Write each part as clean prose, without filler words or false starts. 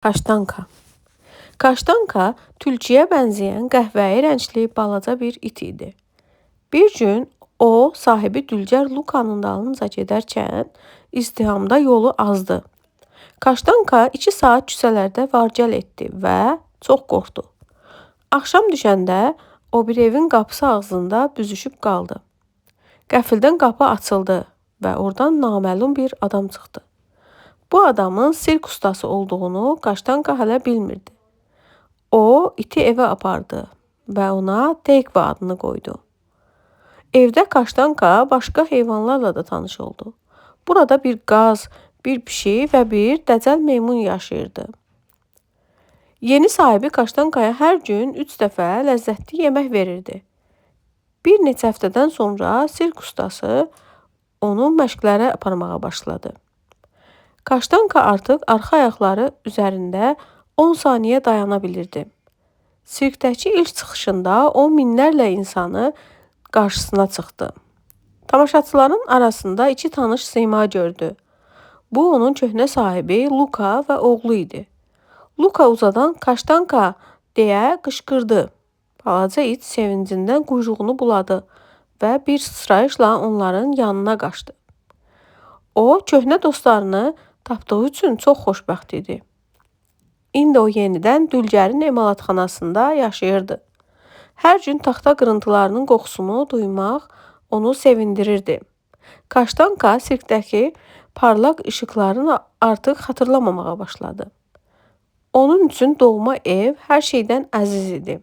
Kaştanka. Kaştanka tülküyə bənzəyən qəhvəyi rəngli balaca bir it idi. Bir gün o, sahibi dülgər Lukanın dalınca gedərkən izdihamda yolu azdı. Kaştanka 2 saat küçələrdə var-gəl etdi və çox qorxdu. Axşam düşəndə o bir evin qapısı ağzında büzüşüb qaldı. Qəfildən qapı açıldı və oradan naməlum bir adam çıxdı. Bu adamın sirk ustası olduğunu Kaştanka hələ bilmirdi. O, iti evə apardı və ona Tekva adını qoydu. Evdə Kaştanka başqa heyvanlarla da tanış oldu. Burada bir qaz, bir pişik və bir dəcəl meymun yaşayırdı. Yeni sahibi Kaştankaya hər gün 3 dəfə ləzzətli yemək verirdi. Bir neçə həftədən sonra sirk ustası onu məşqlərə aparmağa başladı. Kaştanka artıq arxa ayaqları üzərində 10 saniyə dayana bilirdi. Sirkdəki ilk çıxışında o minlərlə insanı qarşısına çıxdı. Tamaşaçıların arasında 2 tanış sima gördü. Bu onun köhnə sahibi Luka və oğlu idi. Luka uzadan Kaştanka deyə qışqırdı. Balaca it sevincindən quyruğunu buladı və bir sıçrayışla onların yanına qaçdı. O, köhnə dostlarını tapdığı üçün çox xoşbəxt idi. İndi o yenidən dülgərin emalatxanasında yaşayırdı. Hər gün taxta qırıntılarının qoxusunu duymaq onu sevindirirdi. Kaştanka sirkdəki parlaq işıqlarını artıq xatırlamamağa başladı. Onun üçün doğma ev hər şeydən əziz idi.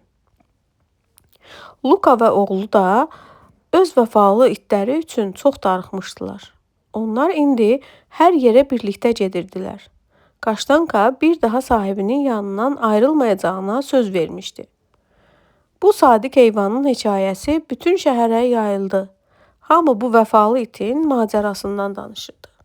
Luka və oğlu da öz vəfalı itləri üçün çox darıxmışdılar. Onlar indi hər yerə birlikdə gedirdilər. Kaştanka bir daha sahibinin yanından ayrılmayacağına söz vermişdi. Bu sadiq heyvanın hekayəsi bütün şəhərə yayıldı. Hamı bu vəfalı itin macərasından danışırdı.